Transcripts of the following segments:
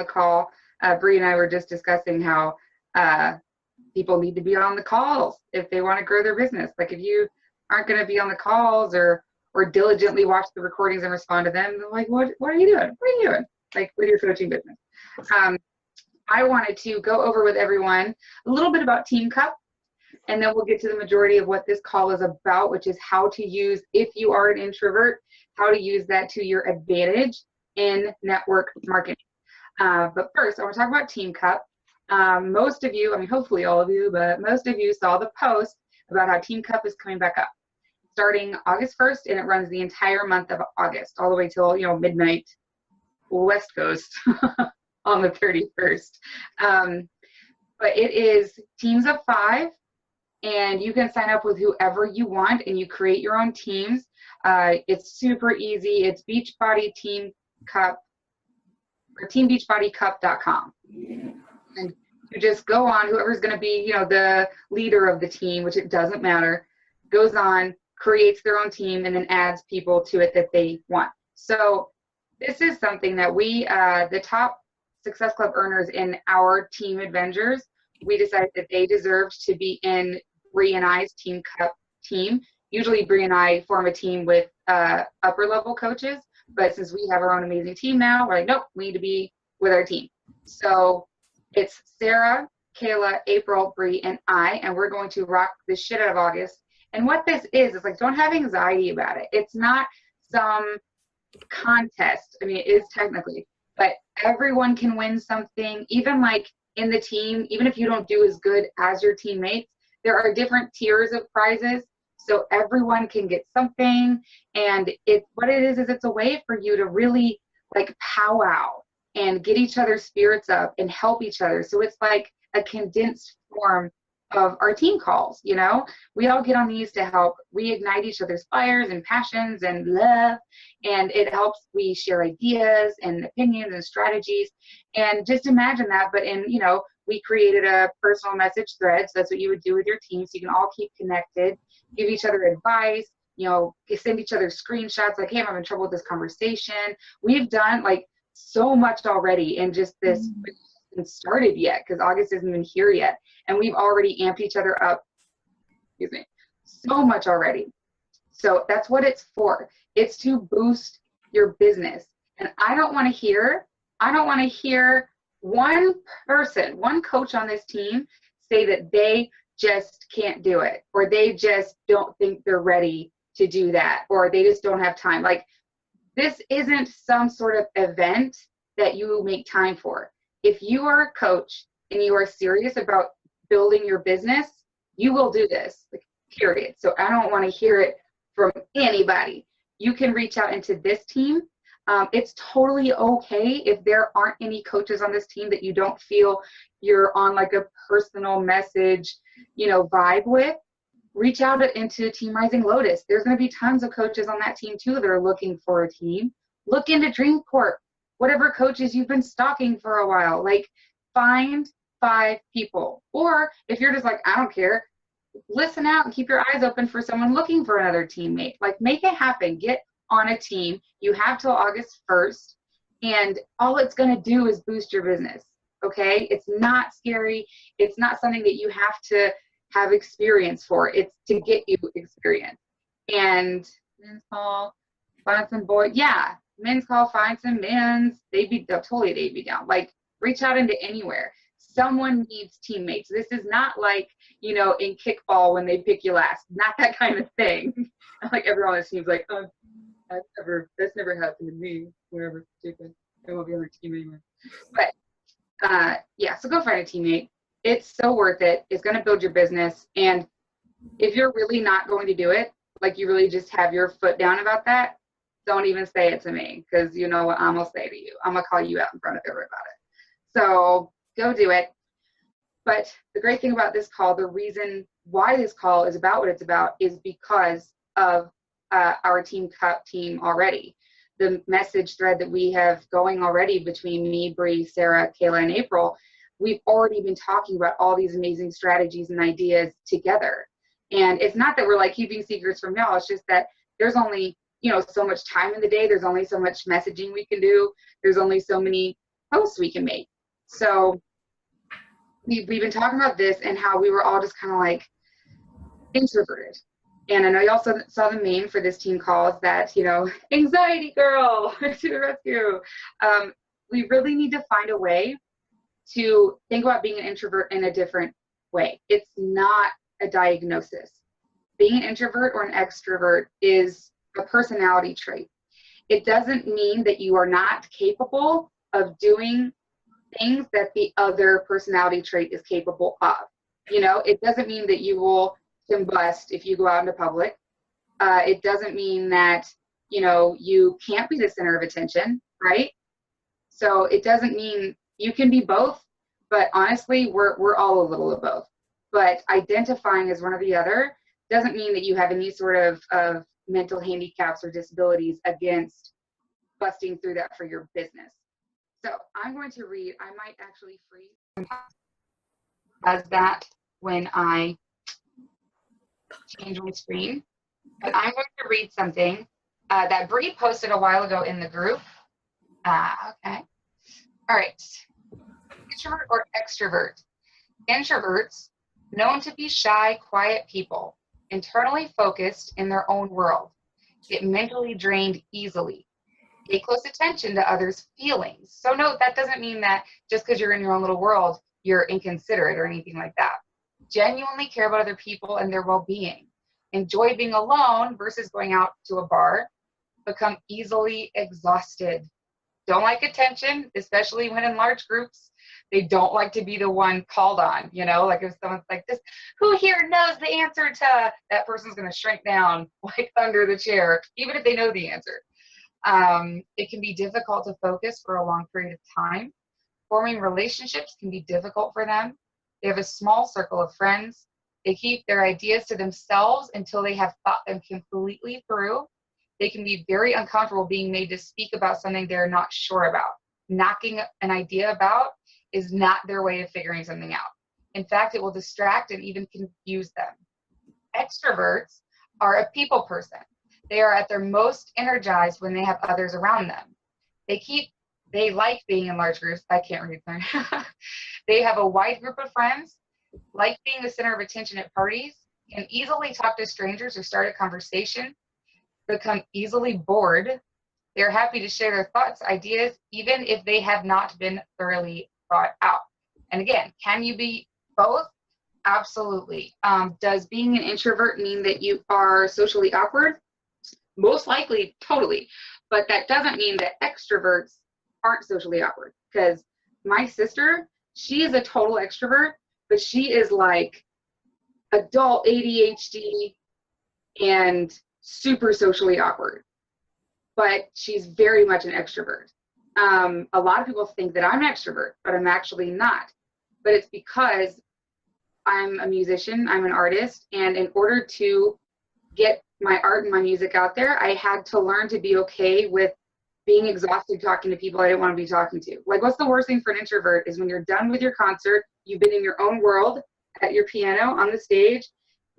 the call, Bree and I were just discussing how people need to be on the calls if they want to grow their business. Like if you aren't going to be on the calls or diligently watch the recordings and respond to them, they're like, what are you doing? What are you doing? Like with your coaching business. I wanted to go over with everyone a little bit about Team Cup, and then we'll get to the majority of what this call is about, which is how to use, if you are an introvert, how to use that to your advantage in network marketing. But first, I want to talk about Team Cup. Most of you, I mean, hopefully all of you, but most of you saw the post about how Team Cup is coming back up starting August 1st, and it runs the entire month of August, all the way till, midnight West Coast on the 31st. But it is teams of 5, and you can sign up with whoever you want, and you create your own teams. It's super easy. It's Beachbody Team Cup, or teambeachbodycup.com. And you just go on, whoever's going to be, the leader of the team, which it doesn't matter, goes on, creates their own team, and then adds people to it that they want. So this is something that we, the top Success Club earners in our team Advengers, we decided that they deserved to be in Bree and I's Team Cup team. Usually Bree and I form a team with upper level coaches, but since we have our own amazing team now, we're like, nope, we need to be with our team. So it's Sarah, Kayla, April, Bree, and I, and we're going to rock the shit out of August. And what this is like, don't have anxiety about it. It's not some contest. I mean, it is technically, but everyone can win something. Even like in the team, even if you don't do as good as your teammates, there are different tiers of prizes. So everyone can get something. And what it is it's a way for you to really like powwow and get each other's spirits up and help each other. So it's like a condensed form of our team calls. We all get on these to help reignite each other's fires and passions and love, and it helps. We share ideas and opinions and strategies, and just imagine that, but in we created a personal message thread, so that's what you would do with your team, so you can all keep connected, give each other advice, send each other screenshots like, hey, I'm having trouble with this conversation. We've done like so much already, and just this hasn't started yet because August isn't even here yet, and we've already amped each other up, so much already. So that's what it's for. It's to boost your business. And I don't want to hear one person, one coach on this team say that they just can't do it, or they just don't think they're ready to do that, or they just don't have time. Like, this isn't some sort of event that you make time for. If you are a coach and you are serious about building your business, you will do this, like, period. So I don't want to hear it from anybody. You can reach out into this team. It's totally okay if there aren't any coaches on this team that you don't feel you're on like a personal message, vibe with. Reach out into Team Rising Lotus. There's going to be tons of coaches on that team too that are looking for a team. Look into Dreamcorp, whatever coaches you've been stalking for a while. Like, find 5 people. Or if you're just like, I don't care, listen out and keep your eyes open for someone looking for another teammate. Like, make it happen. Get on a team. You have till August 1st, and all it's going to do is boost your business. Okay? It's not scary. It's not something that you have to have experience for. It's to get you experience. And men's call, find some boys. Yeah, men's call, find some men's. They'd be down. Like, reach out into anywhere. Someone needs teammates. This is not like, in kickball when they pick you last. Not that kind of thing. Like, everyone on the team's like, oh, that's never happened to me. Whatever, stupid. I won't be on their team anymore. But yeah, so go find a teammate. It's so worth it. It's going to build your business. And if you're really not going to do it, like you really just have your foot down about that, don't even say it to me, because you know what I'm going to say to you. I'm going to call you out in front of everybody about it. So go do it. But the great thing about this call, the reason why this call is about what it's about, is because of our Team Cup team already. The message thread that we have going already between me, Bree, Sarah, Kayla, and April, we've already been talking about all these amazing strategies and ideas together. And it's not that we're like keeping secrets from y'all. It's just that there's only, so much time in the day. There's only so much messaging we can do. There's only so many posts we can make. So we've been talking about this and how we were all just kind of like introverted. And I know you also saw the meme for this team calls that, you know, anxiety girl to the rescue. We really need to find a way to think about being an introvert in a different way. It's not a diagnosis. Being an introvert or an extrovert is a personality trait. It doesn't mean that you are not capable of doing things that the other personality trait is capable of. You know, it doesn't mean that you will combust if you go out into public. It doesn't mean that, you know, you can't be the center of attention, right? So it doesn't mean you can be both, but honestly, we're all a little of both. But identifying as one or the other doesn't mean that you have any sort of mental handicaps or disabilities against busting through that for your business. So I'm going to read, I might actually freeze as that when I change my screen. But I'm going to read something that Bree posted a while ago in the group. Okay. All right. Introvert or extrovert? Introverts, known to be shy, quiet people, internally focused in their own world, get mentally drained easily, pay close attention to others' feelings. So no, that doesn't mean that just because you're in your own little world, you're inconsiderate or anything like that. Genuinely care about other people and their well-being. Enjoy being alone versus going out to a bar. Become easily exhausted. Don't like attention, especially when in large groups. They don't like to be the one called on, you know, like if someone's like this, who here knows the answer to, that person's going to shrink down like under the chair, even if they know the answer. It can be difficult to focus for a long period of time. Forming relationships can be difficult for them. They have a small circle of friends. They keep their ideas to themselves until they have thought them completely through. They can be very uncomfortable being made to speak about something they're not sure about. Knocking an idea about is not their way of figuring something out. In fact, it will distract and even confuse them. Extroverts are a people person. They are at their most energized when they have others around them. They like being in large groups. I can't read there. They have a wide group of friends, like being the center of attention at parties, can easily talk to strangers or start a conversation, become easily bored. They're happy to share their thoughts, ideas, even if they have not been thoroughly thought out. And again, can you be both? Absolutely. Does being an introvert mean that you are socially awkward? Most likely, totally. But that doesn't mean that extroverts aren't socially awkward. Because my sister, she is a total extrovert, but she is like adult ADHD and super socially awkward. But she's very much an extrovert. A lot of people think that I'm an extrovert, but I'm actually not. But it's because I'm a musician, I'm an artist, and in order to get my art and my music out there, I had to learn to be okay with being exhausted talking to people I didn't want to be talking to. Like, what's the worst thing for an introvert is when you're done with your concert, you've been in your own world at your piano on the stage,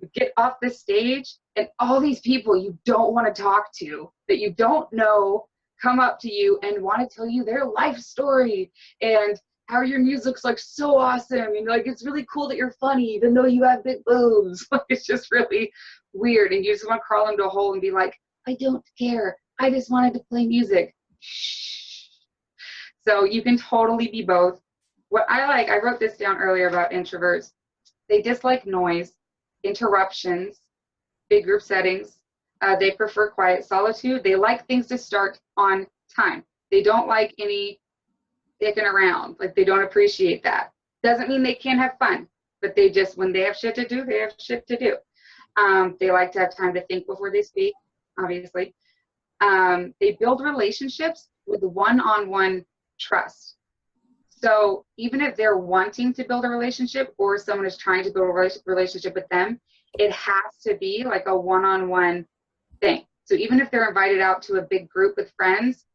you get off the stage, and all these people you don't want to talk to, that you don't know, come up to you and want to tell you their life story and how your music's like so awesome, and like it's really cool that you're funny even though you have big boobs. Like, it's just really weird, and you just want to crawl into a hole and be like, I don't care, I just wanted to play music. Shh. So you can totally be both. What I like, I wrote this down earlier about introverts. They dislike noise, interruptions, big group settings. They prefer quiet solitude. They like things to start on time. They don't like any dicking around. Like, they don't appreciate that. Doesn't mean they can't have fun, but they just, when they have shit to do, they have shit to do. They like to have time to think before they speak, obviously. They build relationships with one-on-one trust. So even if they're wanting to build a relationship or someone is trying to build a relationship with them, it has to be like a one-on-one thing. So even if they're invited out to a big group with friends,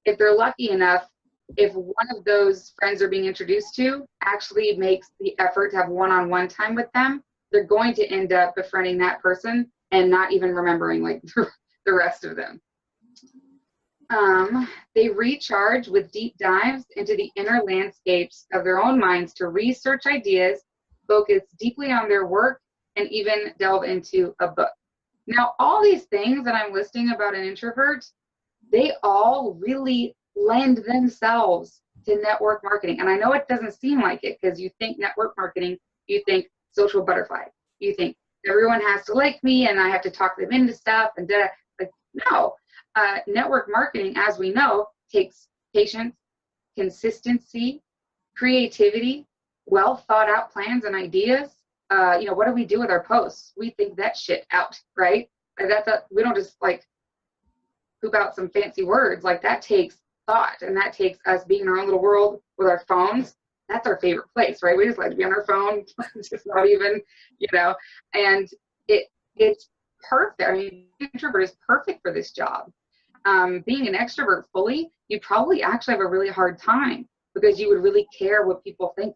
if they're lucky enough, if one of those friends they're being introduced to actually makes the effort to have one-on-one time with them, they're going to end up befriending that person and not even remembering like the rest of them. They recharge with deep dives into the inner landscapes of their own minds to research ideas, focus deeply on their work, and even delve into a book. Now, all these things that I'm listing about an introvert, they all really lend themselves to network marketing. And I know it doesn't seem like it because you think network marketing, you think social butterfly, you think everyone has to like me and I have to talk them into stuff and like, no. Network marketing, as we know, takes patience, consistency, creativity, well thought out plans and ideas. What do we do with our posts? We think that shit out, right? Like we don't just like poop out some fancy words. Like that takes thought, and that takes us being in our own little world with our phones. That's our favorite place, right? We just like to be on our phone. It's just not even, and it's perfect. I mean, introvert is perfect for this job. Being an extrovert fully, you probably actually have a really hard time because you would really care what people think,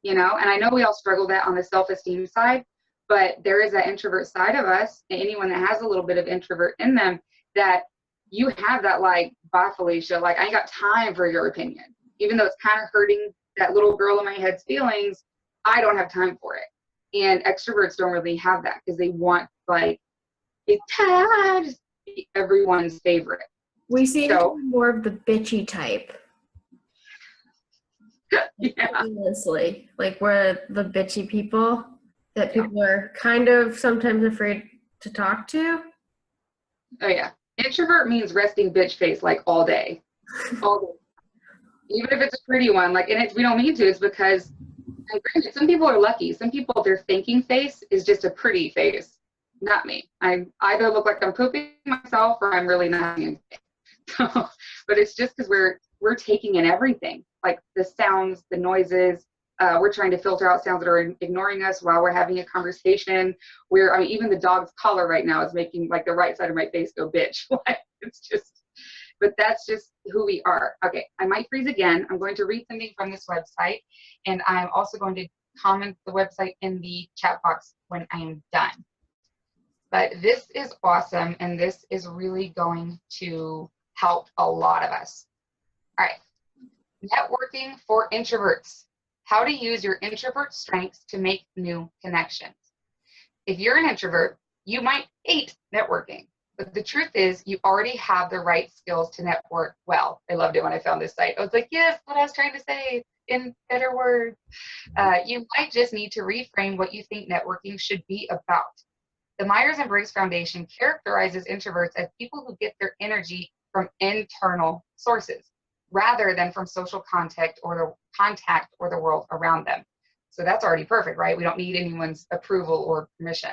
and I know we all struggle that on the self-esteem side, but there is that introvert side of us, and anyone that has a little bit of introvert in them, that you have that like, bye Felicia, like I ain't got time for your opinion. Even though it's kind of hurting that little girl in my head's feelings, I don't have time for it. And extroverts don't really have that because they want like, it's time everyone's favorite. We seem to be more of the bitchy type. Yeah. Honestly, like we're the bitchy people that people are kind of sometimes afraid to talk to. Oh yeah. Introvert means resting bitch face like all day. All day. Even if it's a pretty one, like, and we don't mean to, it's because, and granted, some people are lucky. Some people, their thinking face is just a pretty face. Not me. I either look like I'm pooping myself or I'm really not. But it's just because we're taking in everything, like the sounds, the noises. We're trying to filter out sounds that are ignoring us while we're having a conversation. Even the dog's collar right now is making like the right side of my face go bitch. It's just, but that's just who we are. Okay, I might freeze again. I'm going to read something from this website, and I'm also going to comment the website in the chat box when I am done. But this is awesome, and this is really going to help a lot of us. All right, networking for introverts. How to use your introvert strengths to make new connections. If you're an introvert, you might hate networking, but the truth is you already have the right skills to network well. I loved it when I found this site. I was like, yes, what I was trying to say in better words. You might just need to reframe what you think networking should be about. The Myers-Briggs Foundation characterizes introverts as people who get their energy from internal sources rather than from social contact or the world around them. So that's already perfect, right? We don't need anyone's approval or permission.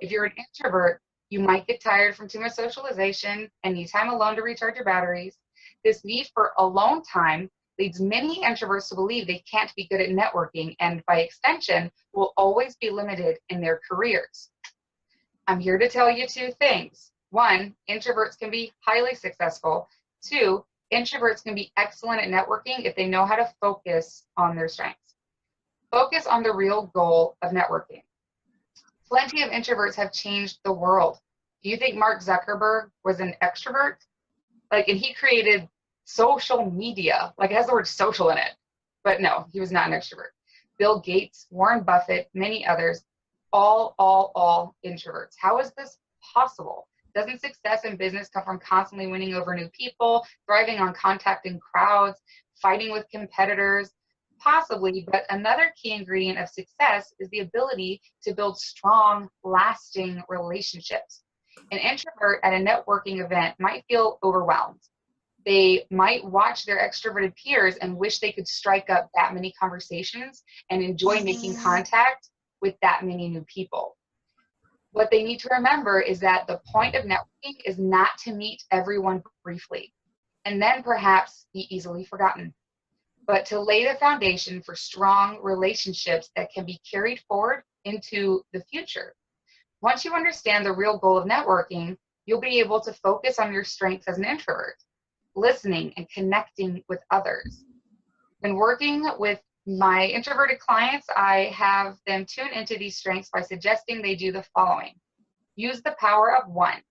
If you're an introvert, you might get tired from too much socialization and need time alone to recharge your batteries. This need for alone time leads many introverts to believe they can't be good at networking and, by extension, will always be limited in their careers. I'm here to tell you two things. One, introverts can be highly successful. Two, introverts can be excellent at networking if they know how to focus on their strengths. Focus on the real goal of networking. Plenty of introverts have changed the world. Do you think Mark Zuckerberg was an extrovert? And he created social media. It has the word social in it. But no, he was not an extrovert. Bill Gates, Warren Buffett, many others, all introverts. How is this possible? Doesn't success in business come from constantly winning over new people, thriving on contacting crowds, fighting with competitors? Possibly, but another key ingredient of success is the ability to build strong, lasting relationships. An introvert at a networking event might feel overwhelmed. They might watch their extroverted peers and wish they could strike up that many conversations and enjoy making contact with that many new people. What they need to remember is that the point of networking is not to meet everyone briefly and then perhaps be easily forgotten, but to lay the foundation for strong relationships that can be carried forward into the future. Once you understand the real goal of networking, you'll be able to focus on your strengths as an introvert, listening and connecting with others. When working with my introverted clients, I have them tune into these strengths by suggesting they do the following. Use the power of one.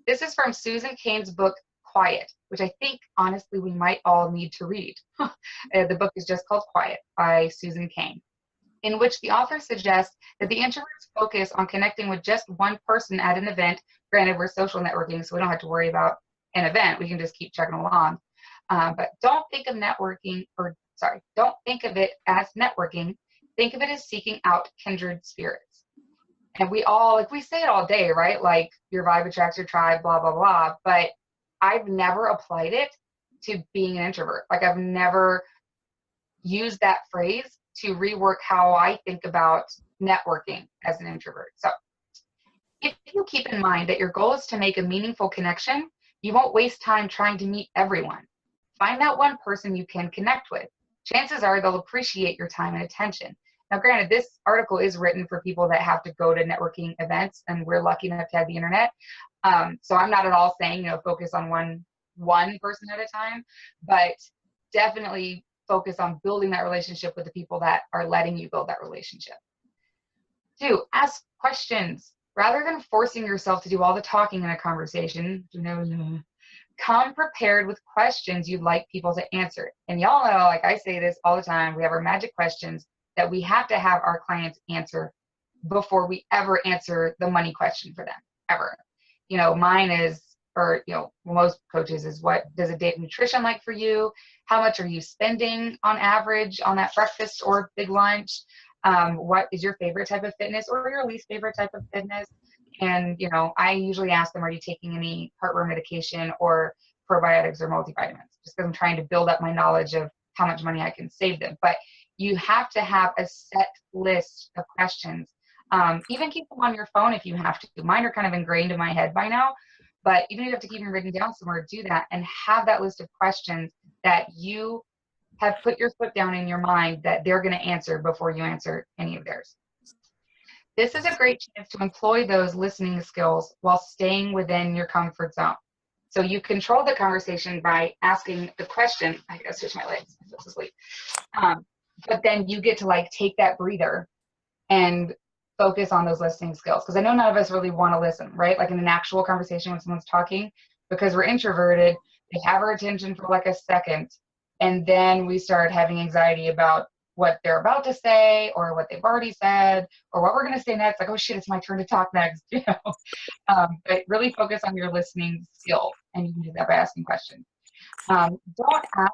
This is from Susan Cain's book, Quiet, which I think, honestly, we might all need to read. The book is just called Quiet by Susan Cain, in which the author suggests that the introverts focus on connecting with just one person at an event. Granted, we're social networking, so we don't have to worry about an event. We can just keep chugging along. But don't think of don't think of it as networking. Think of it as seeking out kindred spirits. And we all, like, we say it all day, right? Like, your vibe attracts your tribe, blah, blah, blah. But I've never applied it to being an introvert. Like, I've never used that phrase to rework how I think about networking as an introvert. So if you keep in mind that your goal is to make a meaningful connection, you won't waste time trying to meet everyone. Find that one person you can connect with. Chances are they'll appreciate your time and attention. Now, granted, this article is written for people that have to go to networking events, and we're lucky enough to have the internet. So I'm not at all saying, focus on one person at a time, but definitely focus on building that relationship with the people that are letting you build that relationship. 2, ask questions. Rather than forcing yourself to do all the talking in a conversation, come prepared with questions you'd like people to answer. And y'all know, like I say this all the time, we have our magic questions that we have to have our clients answer before we ever answer the money question for them, ever. Mine is, or most coaches, is, what does a day of nutrition like for you? How much are you spending on average on that breakfast or big lunch? What is your favorite type of fitness or your least favorite type of fitness? And, I usually ask them, are you taking any heartburn medication or probiotics or multivitamins? Just because I'm trying to build up my knowledge of how much money I can save them. But you have to have a set list of questions. Even keep them on your phone if you have to. Mine are kind of ingrained in my head by now, but even if you have to keep them written down somewhere, do that and have that list of questions that you have put your foot down in your mind that they're going to answer before you answer any of theirs. This is a great chance to employ those listening skills while staying within your comfort zone. So you control the conversation by asking the question. I gotta switch my legs. I'm supposed to sleep. But then you get to take that breather and focus on those listening skills. Because I know none of us really want to listen, right? Like in an actual conversation when someone's talking, because we're introverted, they have our attention for like a second. And then we start having anxiety about what they're about to say or what they've already said or what we're going to say next. Like, oh shit, it's my turn to talk next. But really focus on your listening skill, and you can do that by asking questions. Don't ask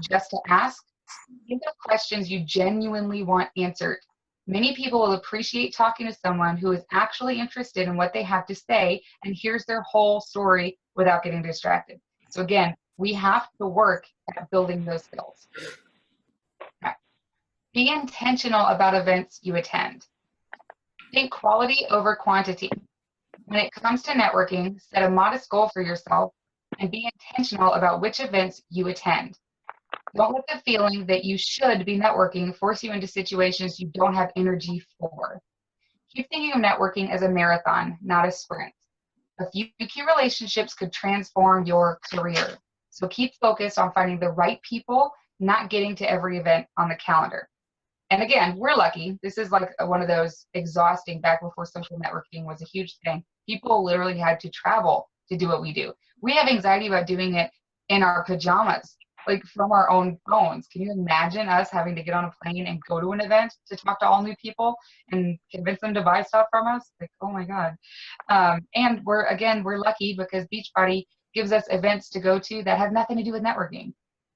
just to ask. Think of questions you genuinely want answered. Many people will appreciate talking to someone who is actually interested in what they have to say and hears their whole story without getting distracted. So again, we have to work at building those skills. Okay. Be intentional about events you attend. Think quality over quantity. When it comes to networking, set a modest goal for yourself and be intentional about which events you attend. Don't let the feeling that you should be networking force you into situations you don't have energy for. Keep thinking of networking as a marathon, not a sprint. A few key relationships could transform your career. So keep focused on finding the right people, not getting to every event on the calendar. And again, we're lucky. This is like one of those exhausting, back before social networking was a huge thing. People literally had to travel to do what we do. We have anxiety about doing it in our pajamas, like from our own phones. Can you imagine us having to get on a plane and go to an event to talk to all new people and convince them to buy stuff from us? Like, oh my God. And we're lucky because Beachbody gives us events to go to that have nothing to do with networking.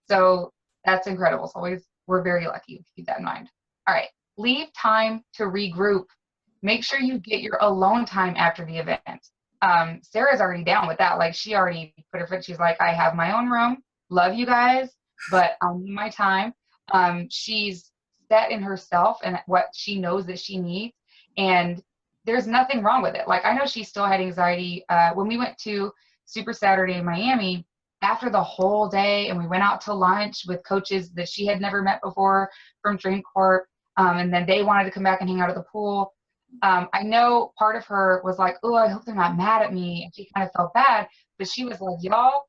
So that's incredible. So we're very lucky. Keep that in mind. All right, leave time to regroup. Make sure you get your alone time after the event. Sarah's already down with that. Like, she already put her foot, she's like, I have my own room. Love you guys, but I need my time. She's set in herself and what she knows that she needs. And there's nothing wrong with it. Like, I know she still had anxiety. When we went to Super Saturday in Miami, after the whole day, and we went out to lunch with coaches that she had never met before from Dream Corp. And then they wanted to come back and hang out at the pool. I know part of her was like, oh, I hope they're not mad at me. And she kind of felt bad, but she was like, y'all,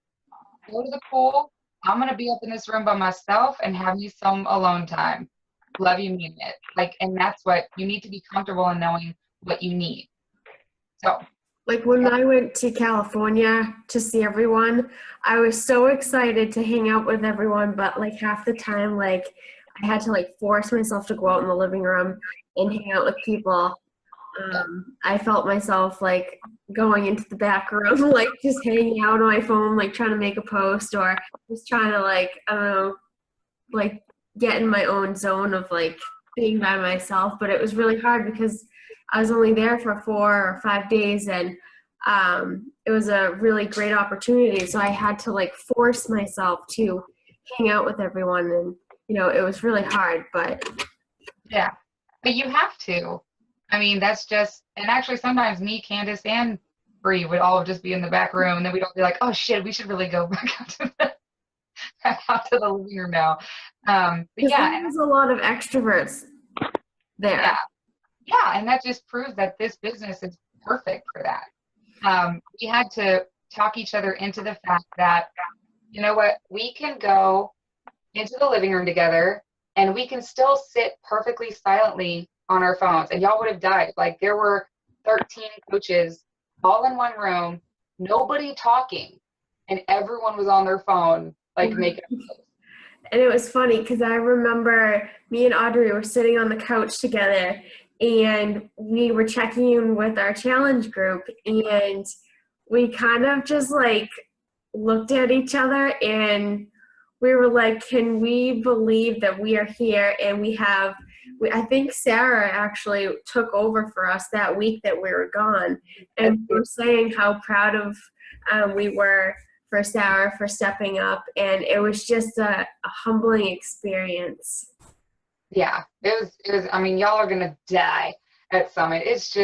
go to the pool. I'm going to be up in this room by myself and have me some alone time. Love you, mean it. And that's what you need, to be comfortable in knowing what you need. So Like when I went to California to see everyone, I was so excited to hang out with everyone, but like half the time, like I had to like force myself to go out in the living room and hang out with people. I felt myself like going into the back room, like just hanging out on my phone, like trying to make a post or just trying to like, I don't know, like get in my own zone of like being by myself. But it was really hard because I was only there for 4 or 5 days, and it was a really great opportunity. So I had to like force myself to hang out with everyone, and it was really hard, but Yeah, but you have to. I mean, that's just, and actually sometimes me, Candace, and Bree would all just be in the back room, and then we'd all be like, oh shit, we should really go back out to the living room now. But because yeah, there was a lot of extroverts there. yeah, yeah, and that just proves that this business is perfect for that. We had to talk each other into the fact that, you know what, we can go into the living room together and we can still sit perfectly silently on our phones. And y'all would have died. Like there were 13 coaches all in one room, nobody talking, and everyone was on their phone, like making a post. And it was funny because I remember me and Audrey were sitting on the couch together and we were checking in with our challenge group, and we kind of just like looked at each other and we were like, can we believe that we are here and I think Sarah actually took over for us that week that we were gone, and we were saying how proud of we were for Sarah for stepping up, and it was just a humbling experience. Yeah, it was, I mean, y'all are gonna die at Summit. It's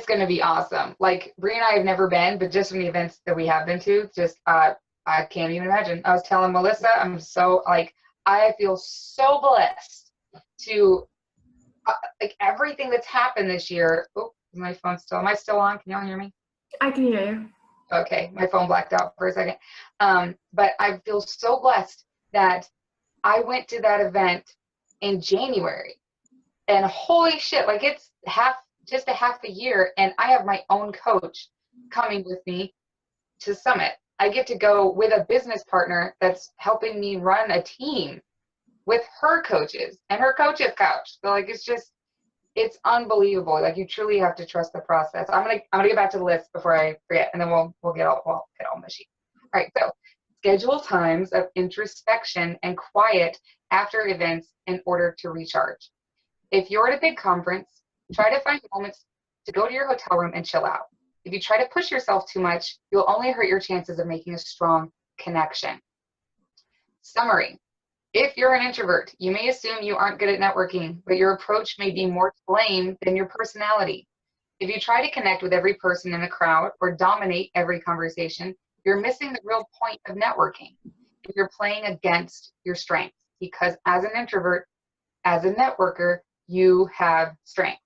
gonna be awesome. Like Bree and I have never been, but just from the events that we have been to, just I can't even imagine. I was telling Melissa, I'm so like, I feel so blessed to like everything that's happened this year. Oh, is my phone still? Am I still on? Can y'all hear me? I can hear you. Okay, my phone blacked out for a second. But I feel so blessed that I went to that event in January, and holy shit, like it's just a half a year, and I have my own coach coming with me to Summit. I get to go with a business partner that's helping me run a team with her coaches and her coach's coach. So like it's unbelievable. Like you truly have to trust the process. I'm gonna get back to the list before I forget, and then we'll get all mushy. All right, so schedule times of introspection and quiet after events in order to recharge. If you're at a big conference, try to find moments to go to your hotel room and chill out. If you try to push yourself too much, you'll only hurt your chances of making a strong connection. Summary. If you're an introvert, you may assume you aren't good at networking, but your approach may be more to blame than your personality. If you try to connect with every person in a crowd or dominate every conversation, you're missing the real point of networking. If you're playing against your strengths, because as an introvert, as a networker, you have strengths.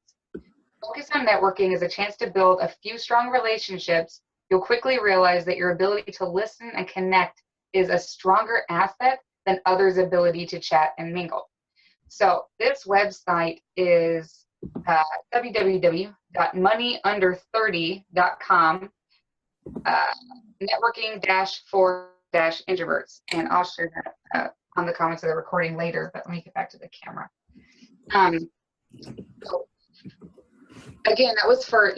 Focus on networking as a chance to build a few strong relationships. You'll quickly realize that your ability to listen and connect is a stronger asset than others' ability to chat and mingle. So this website is www.moneyunder30.com, networking-for-introverts. And I'll share that on the comments of the recording later, but let me get back to the camera. So again, that was for,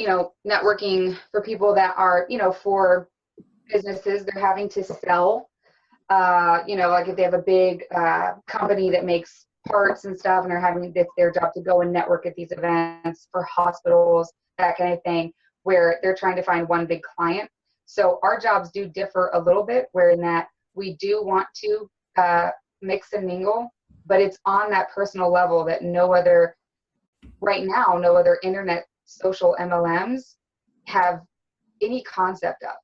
networking for people that are, for businesses, they're having to sell, like if they have a big company that makes parts and stuff, and it's their job to go and network at these events for hospitals, that kind of thing, where they're trying to find one big client. So our jobs do differ a little bit, where in that we do want to mix and mingle, but it's on that personal level that right now, no other internet social MLMs have any concept of,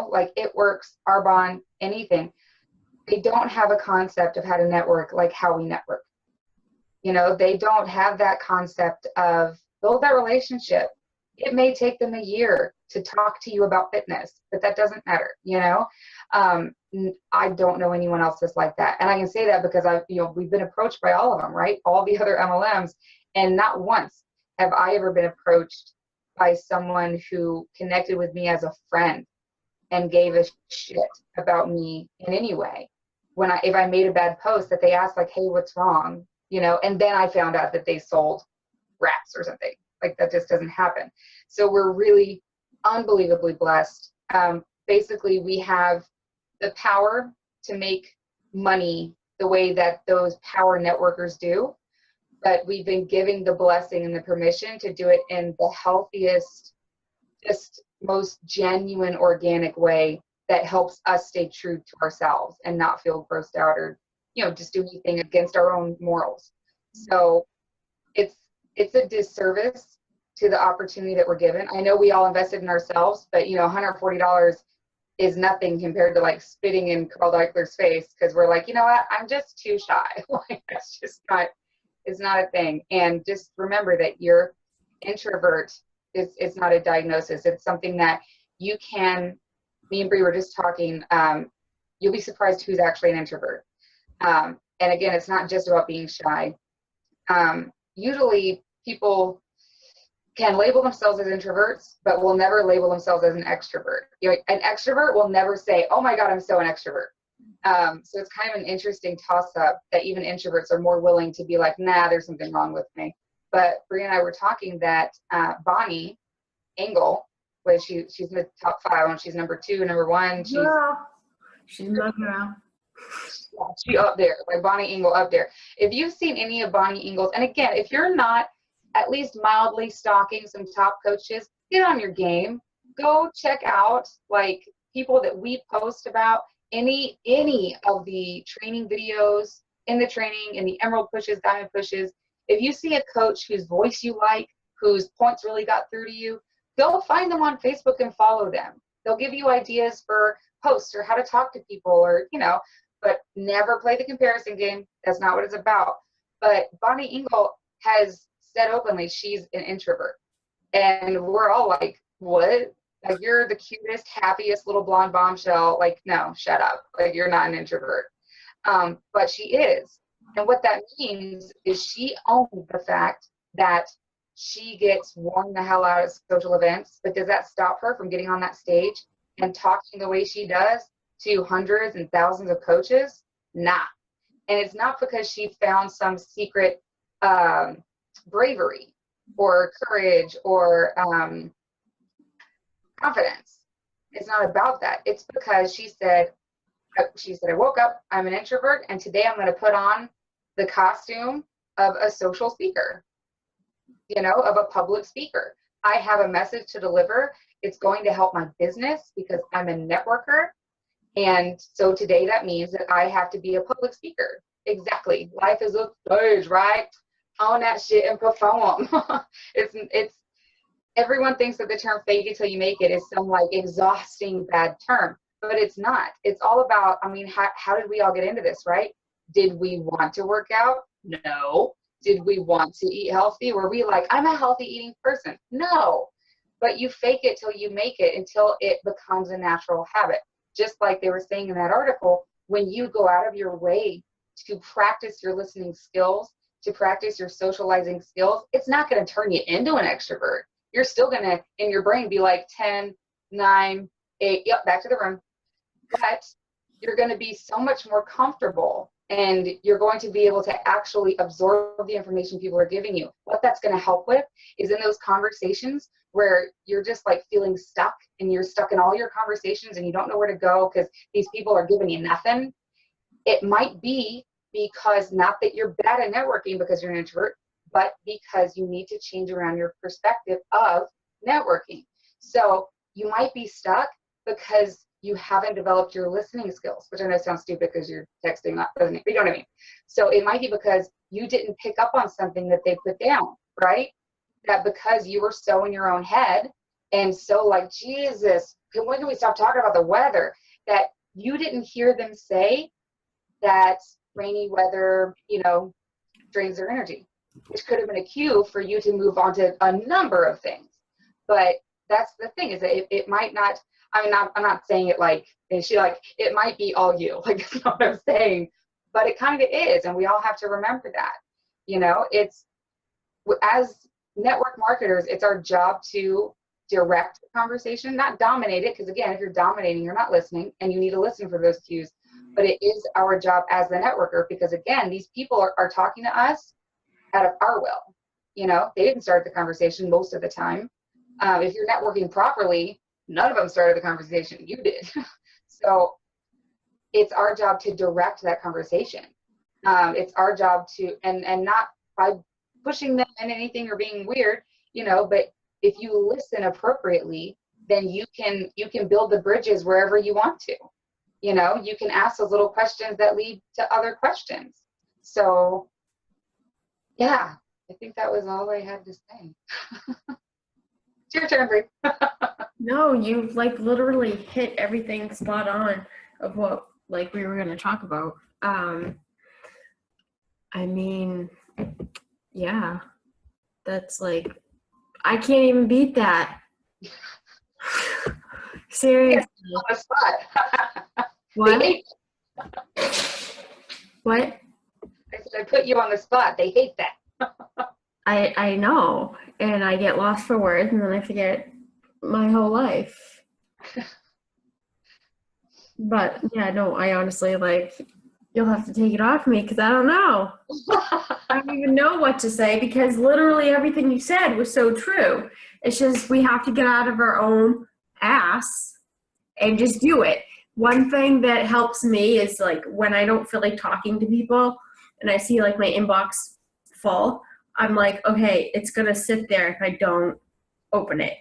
like It Works, Arbonne, anything. They don't have a concept of how to network like how we network. They don't have that concept of build that relationship. It may take them a year to talk to you about fitness, but that doesn't matter, I don't know anyone else that's like that. And I can say that because we've been approached by all of them, right? All the other MLMs, and not once have I ever been approached by someone who connected with me as a friend and gave a shit about me in any way. If I made a bad post, that they asked like, hey, what's wrong? You know, and then I found out that they sold rats or something. Like, that just doesn't happen. So we're really unbelievably blessed. Basically, we have the power to make money the way that those power networkers do, but we've been giving the blessing and the permission to do it in the healthiest, just most genuine, organic way that helps us stay true to ourselves and not feel grossed out or, you know, just do anything against our own morals. So it's a disservice to the opportunity that we're given. I know we all invested in ourselves, but, you know, $140 is nothing compared to like spitting in Carl Deichler's face, because we're like, you know what, I'm just too shy. Like, that's just not, it's not a thing. And just remember that your introvert it's not a diagnosis. It's something that you can, me and Bree were just talking, you'll be surprised who's actually an introvert. And again, it's not just about being shy. Usually people can label themselves as introverts, but will never label themselves as an extrovert. You know, an extrovert will never say, oh my God, I'm so an extrovert. So it's kind of an interesting toss-up that even introverts are more willing to be like, nah, there's something wrong with me. But Bree and I were talking that Bonnie Engel, she's in the top 5, and she's number 2, number 1. She's my girl. She up there, like Bonnie Engel up there. If you've seen any of Bonnie Engel's, and again, if you're not at least mildly stalking some top coaches, get on your game. Go check out like people that we post about, any of the training videos, in the training, in the emerald pushes, diamond pushes. If you see a coach whose voice you like, whose points really got through to you, go find them on Facebook and follow them. They'll give you ideas for posts or how to talk to people, or, you know, but never play the comparison game. That's not what it's about. But Bonnie Engel has said openly she's an introvert. And we're all like, what? Like, you're the cutest, happiest little blonde bombshell. Like, no, shut up. Like, you're not an introvert. But she is. And what that means is she owns the fact that she gets worn the hell out at social events. But does that stop her from getting on that stage and talking the way she does to hundreds and thousands of coaches? Nah. And it's not because she found some secret bravery or courage or confidence. It's not about that. It's because she said, I woke up, I'm an introvert, and today I'm going to put on the costume of a social speaker, you know, of a public speaker. I have a message to deliver. It's going to help my business because I'm a networker. And so today that means that I have to be a public speaker. Exactly. Life is a stage, right? Own that shit and perform. It's everyone thinks that the term fake it till you make it is some like exhausting bad term, but it's not. It's all about, I mean, how did we all get into this, right? Did we want to work out? No. Did we want to eat healthy? Were we like, I'm a healthy eating person? No. But you fake it till you make it until it becomes a natural habit. Just like they were saying in that article, when you go out of your way to practice your listening skills, to practice your socializing skills, it's not going to turn you into an extrovert. You're still going to, in your brain, be like 10, 9, 8, yep, back to the room. But you're going to be so much more comfortable, and you're going to be able to actually absorb the information people are giving you. What that's going to help with is in those conversations where you're just like feeling stuck, and you're stuck in all your conversations and you don't know where to go because these people are giving you nothing. It might be because not that you're bad at networking because you're an introvert, but because you need to change around your perspective of networking. So you might be stuck because you haven't developed your listening skills, which I know sounds stupid because you're texting, doesn't it? But you know what I mean? So it might be because you didn't pick up on something that they put down, right? That because you were so in your own head and so like, Jesus, when can we stop talking about the weather? That you didn't hear them say that rainy weather, you know, drains their energy, which could have been a cue for you to move on to a number of things. But that's the thing, is that it might not, I mean, I'm not saying it like, and she like, it might be all you, like, that's not what I'm saying, but it kind of is. And we all have to remember that, you know, it's, as network marketers, it's our job to direct the conversation, not dominate it, because again, if you're dominating, you're not listening, and you need to listen for those cues. But it is our job as the networker, because again, these people are talking to us out of our will. You know, they didn't start the conversation most of the time. If you're networking properly, none of them started the conversation, you did. So it's our job to direct that conversation. It's our job to, and not by pushing them in anything or being weird, you know, but if you listen appropriately, then you can build the bridges wherever you want to. You know, you can ask those little questions that lead to other questions. So yeah, I think that was all I had to say. It's your turn, Brie. No, you like literally hit everything spot on of what like we were going to talk about. I mean, yeah, that's like, I can't even beat that. Seriously. On the spot. What? They hate What? I said I put you on the spot. They hate that. I know, and I get lost for words, and then I forget my whole life. But yeah, no, I honestly, like, you'll have to take it off me because I don't know. I don't even know what to say because literally everything you said was so true. It's just we have to get out of our own ass and just do it. One thing that helps me is like when I don't feel like talking to people and I see like my inbox full, I'm like, okay, it's going to sit there if I don't open it.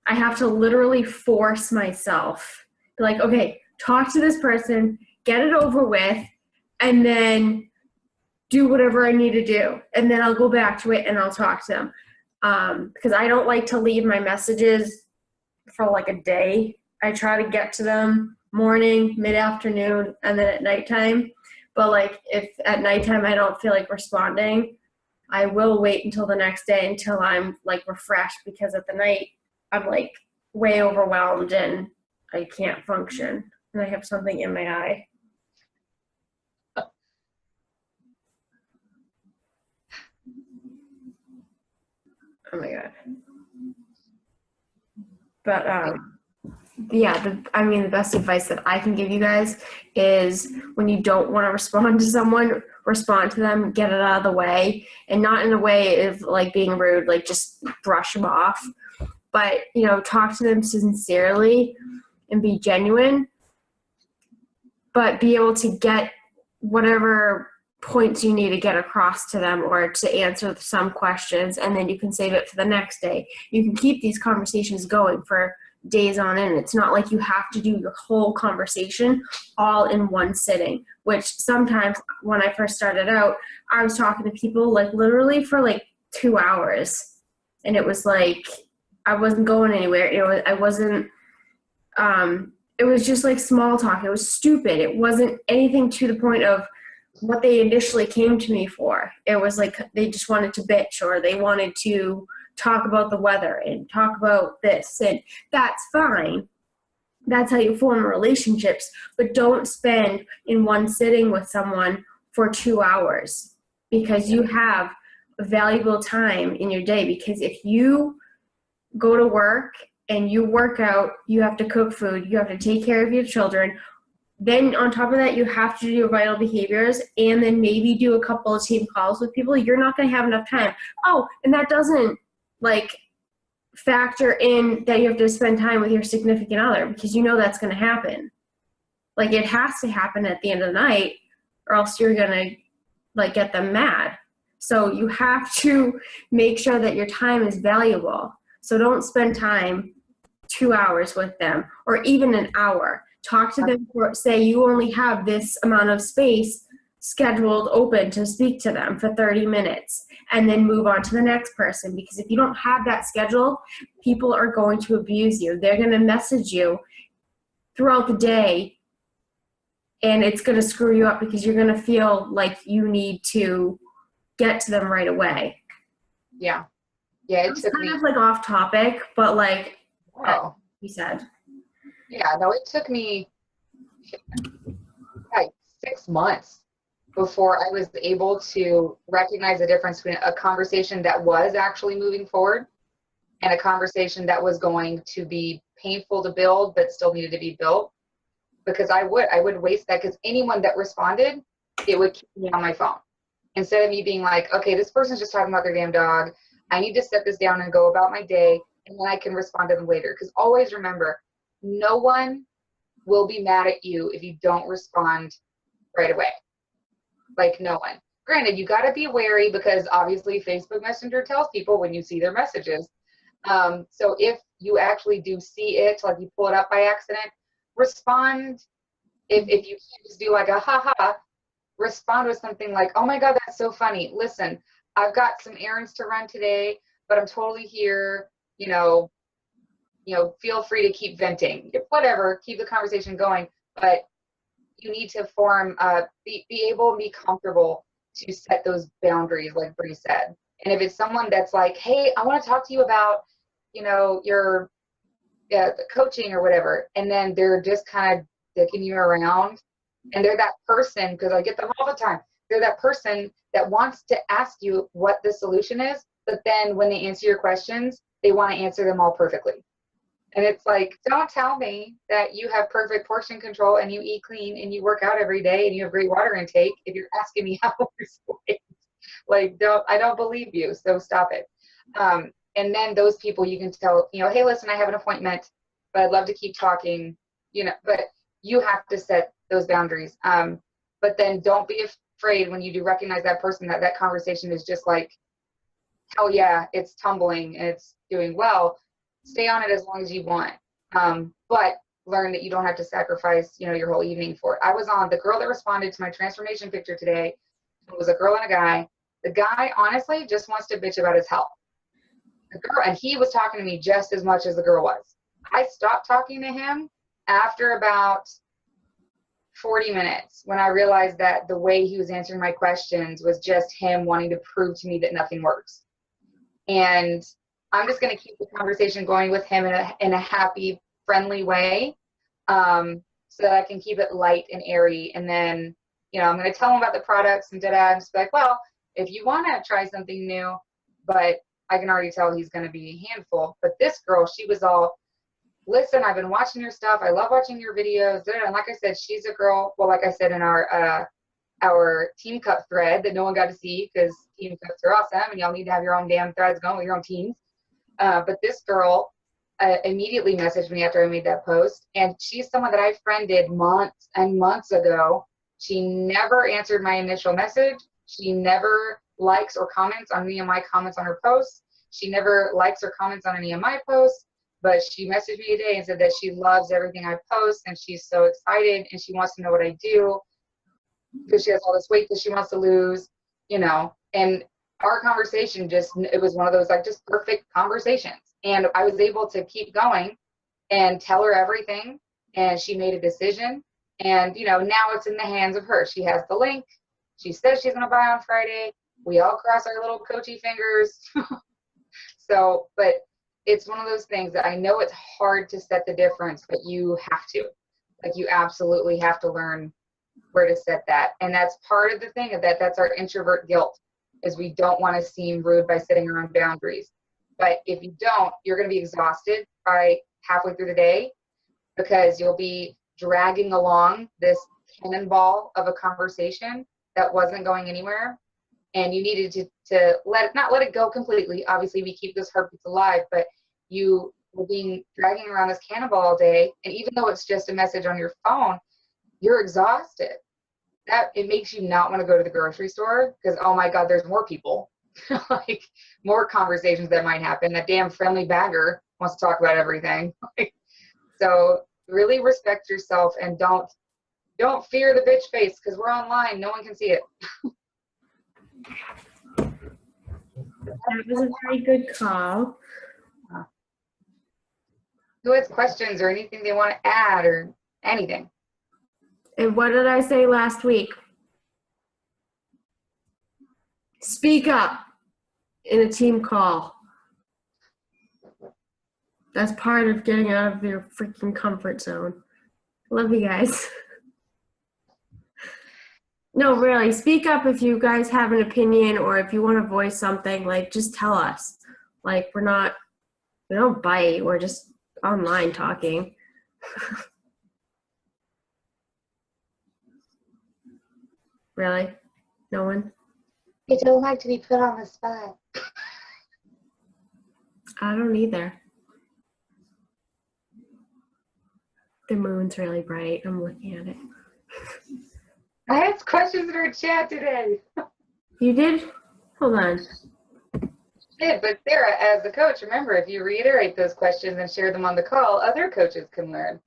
I have to literally force myself to like, okay, talk to this person, get it over with, and then do whatever I need to do. And then I'll go back to it and I'll talk to them. Because I don't like to leave my messages for like a day. I try to get to them morning, mid-afternoon, and then at nighttime. But like if at nighttime I don't feel like responding, I will wait until the next day until I'm like refreshed, because at the night I'm like way overwhelmed and I can't function and I have something in my eye. Oh my God. But yeah, the best advice that I can give you guys is when you don't want to respond to someone, respond to them, get it out of the way, and not in a way of like being rude, like just brush them off, but you know, talk to them sincerely and be genuine, but be able to get whatever points you need to get across to them or to answer some questions, and then you can save it for the next day. You can keep these conversations going for days on end. It's not like you have to do your whole conversation all in one sitting, which sometimes when I first started out, I was talking to people like literally for like 2 hours, and it was like I wasn't going anywhere. It was just like small talk. It was stupid. It wasn't anything to the point of what they initially came to me for. It was like they just wanted to bitch, or they wanted to talk about the weather and talk about this, and that's fine. That's how you form relationships, but don't spend in one sitting with someone for 2 hours, because you have a valuable time in your day. Because if you go to work and you work out, you have to cook food, you have to take care of your children, then on top of that, you have to do your vital behaviors and then maybe do a couple of team calls with people. You're not going to have enough time. Oh, and that doesn't like factor in that you have to spend time with your significant other, because you know that's going to happen. Like it has to happen at the end of the night, or else you're going to like get them mad. So you have to make sure that your time is valuable. So don't spend time 2 hours with them or even an hour. Talk to them for, say you only have this amount of space scheduled open to speak to them for 30 minutes and then move on to the next person. Because if you don't have that schedule, people are going to abuse you. They're going to message you throughout the day, and it's going to screw you up because you're going to feel like you need to get to them right away. Yeah. Yeah, it's kind of like off topic, but like you said. Yeah, no, it took me like 6 months before I was able to recognize the difference between a conversation that was actually moving forward and a conversation that was going to be painful to build but still needed to be built. Because I would waste that, because anyone that responded, it would keep me on my phone. Instead of me being like, okay, this person's just talking about their damn dog. I need to set this down and go about my day, and then I can respond to them later. Because always remember, no one will be mad at you if you don't respond right away. Like, no one. Granted, you got to be wary, because obviously Facebook Messenger tells people when you see their messages. So if you actually do see it, like you pull it up by accident, respond. If you can't just do like a ha, respond with something like, oh my God, that's so funny. Listen, I've got some errands to run today, but I'm totally here. Feel free to keep venting. Whatever, keep the conversation going. But you need to be able to be comfortable to set those boundaries, like Bree said. And if it's someone that's like, hey, I want to talk to you about, your coaching or whatever, and then they're just kind of dicking you around, and they're that person, because I get them all the time, they're that person that wants to ask you what the solution is, but then when they answer your questions, they want to answer them all perfectly. And it's like, don't tell me that you have perfect portion control and you eat clean and you work out every day and you have great water intake if you're asking me how to lose weight. Like, I don't believe you, so stop it. And then those people, you can tell, hey, listen, I have an appointment, but I'd love to keep talking, but you have to set those boundaries. But then don't be afraid when you do recognize that person, that conversation is just like, hell yeah, it's tumbling and it's doing well. Stay on it as long as you want. But learn that you don't have to sacrifice, your whole evening for it. I was on the girl that responded to my transformation picture today. It was a girl and a guy. The guy honestly just wants to bitch about his health. The girl, and he was talking to me just as much as the girl was. I stopped talking to him after about 40 minutes when I realized that the way he was answering my questions was just him wanting to prove to me that nothing works. And I'm just going to keep the conversation going with him in a happy, friendly way, so that I can keep it light and airy. And then, I'm going to tell him about the products and just be like, well, if you want to try something new, but I can already tell he's going to be a handful. But this girl, she was all, listen, I've been watching your stuff. I love watching your videos. And like I said, she's a girl, well, like I said in our Team Cup thread that no one got to see, because Team Cups are awesome and y'all need to have your own damn threads going with your own teams. But this girl immediately messaged me after I made that post, and she's someone that I friended months and months ago. She never answered my initial message. She never likes or comments on any of my comments on her posts. She never likes or comments on any of my posts, but she messaged me today and said that she loves everything I post, and she's so excited, and she wants to know what I do, because she has all this weight that she wants to lose, and our conversation it was one of those like just perfect conversations. And I was able to keep going and tell her everything, and she made a decision. And, now it's in the hands of her. She has the link. She says she's going to buy on Friday. We all cross our little coachy fingers. So, but it's one of those things that I know it's hard to set the difference, but you have to. Like, you absolutely have to learn where to set that. And that's part of the thing of that's our introvert guilt, is we don't want to seem rude by setting our own boundaries. But if you don't, you're going to be exhausted by halfway through the day, because you'll be dragging along this cannonball of a conversation that wasn't going anywhere. And you needed to not let it go completely. Obviously, we keep those heartbeats alive, but you were dragging around this cannonball all day. And even though it's just a message on your phone, you're exhausted. That it makes you not want to go to the grocery store, because, oh my God, there's more people, like more conversations that might happen. That damn friendly bagger wants to talk about everything. So really respect yourself, and don't fear the bitch face, because we're online. No one can see it. That was a very good call. Who has questions or anything they want to add or anything? And what did I say last week? Speak up in a team call. That's part of getting out of your freaking comfort zone. Love you guys. No, really, speak up if you guys have an opinion or if you want to voice something, like, just tell us. Like, we don't bite, we're just online talking. Really? No one? I don't like to be put on the spot. I don't either. The moon's really bright. I'm looking at it. I asked questions in our chat today. You did? Hold on. Yeah, but Sarah, as the coach, remember, if you reiterate those questions and share them on the call, other coaches can learn.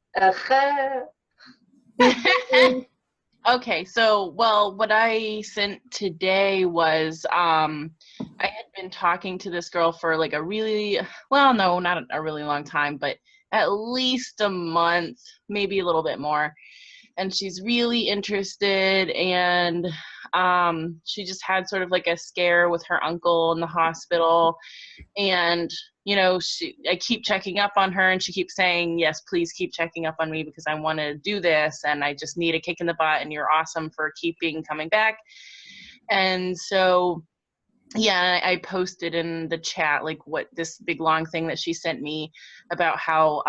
Okay, so, well, what I sent today was I had been talking to this girl for like a really, well, no, not a really long time, but at least a month, maybe a little bit more. And she's really interested, and she just had sort of like a scare with her uncle in the hospital. And you know, I keep checking up on her, and she keeps saying, yes, please keep checking up on me because I want to do this and I just need a kick in the butt, and you're awesome for coming back. And so, yeah, I posted in the chat like what this big long thing that she sent me about how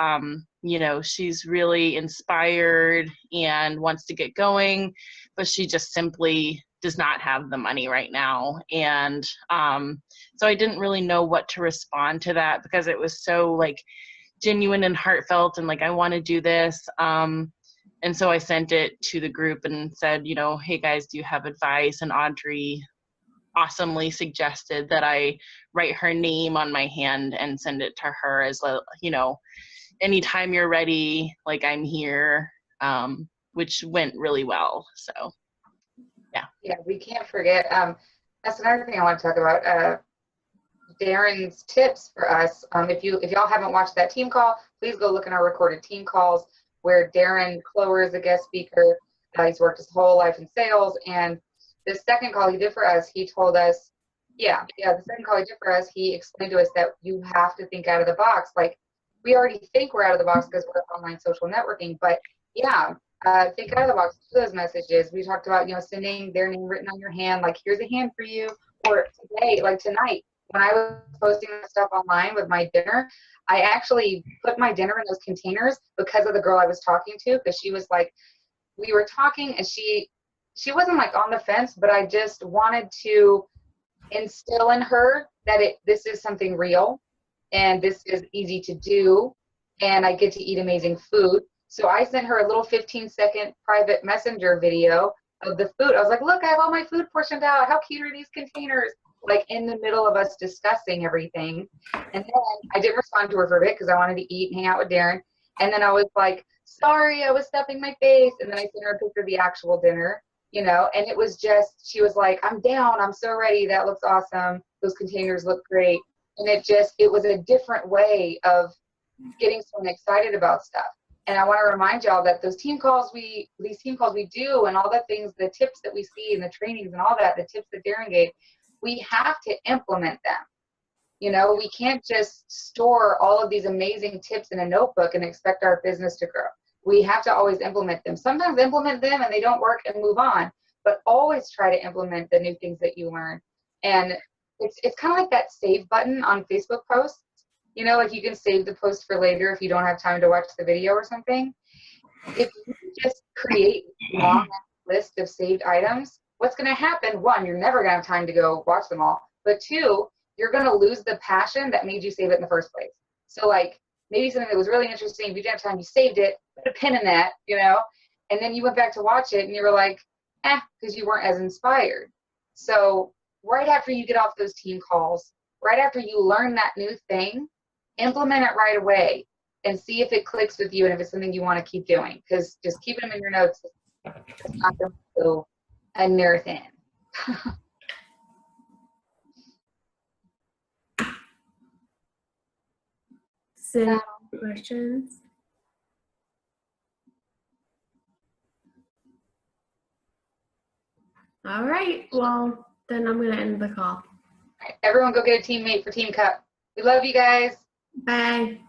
you know, she's really inspired and wants to get going, but she just simply does not have the money right now. And so I didn't really know what to respond to that because it was so like genuine and heartfelt and like, I want to do this. And so I sent it to the group and said, you know, hey guys, do you have advice? And Audrey awesomely suggested that I write her name on my hand and send it to her as, you know, anytime you're ready, like I'm here, which went really well. So, yeah. Yeah, we can't forget. That's another thing I want to talk about. Darren's tips for us. If y'all haven't watched that team call, please go look in our recorded team calls where Darren Clower is a guest speaker. He's worked his whole life in sales, and the second call he did for us, he told us, the second call he did for us, he explained to us that you have to think out of the box. Like, we already think we're out of the box because we're online social networking, but think out of the box to those messages. We talked about, you know, sending their name written on your hand, like, here's a hand for you. Or today, like tonight, when I was posting stuff online with my dinner, I actually put my dinner in those containers because of the girl I was talking to, because she was like, we were talking and she wasn't like on the fence, but I just wanted to instill in her that this is something real and this is easy to do and I get to eat amazing food. So I sent her a little 15-second private messenger video of the food. I was like, look, I have all my food portioned out. How cute are these containers? Like in the middle of us discussing everything. And then I didn't respond to her for a bit because I wanted to eat and hang out with Darren. And then I was like, sorry, I was stuffing my face. And then I sent her a picture of the actual dinner, you know, and it was just, she was like, I'm down. I'm so ready. That looks awesome. Those containers look great. And it was a different way of getting someone excited about stuff. And I want to remind y'all that these team calls we do and all the things, the tips that we see and the trainings and all that, the tips that Darren gave, we have to implement them. You know, we can't just store all of these amazing tips in a notebook and expect our business to grow. We have to always implement them. Sometimes implement them and they don't work and move on, but always try to implement the new things that you learn. And it's kind of like that save button on Facebook posts. You know, like you can save the post for later if you don't have time to watch the video or something. If you just create a long list of saved items, what's going to happen? One, you're never going to have time to go watch them all. But two, you're going to lose the passion that made you save it in the first place. So like maybe something that was really interesting, if you didn't have time, you saved it, put a pin in that, you know, and then you went back to watch it and you were like, because you weren't as inspired. So right after you get off those team calls, right after you learn that new thing, implement it right away and see if it clicks with you and if it's something you want to keep doing, because just keeping them in your notes is not going to go another thing. So, questions? All right, well, then I'm going to end the call. All right, everyone go get a teammate for Team Cup. We love you guys. Bye.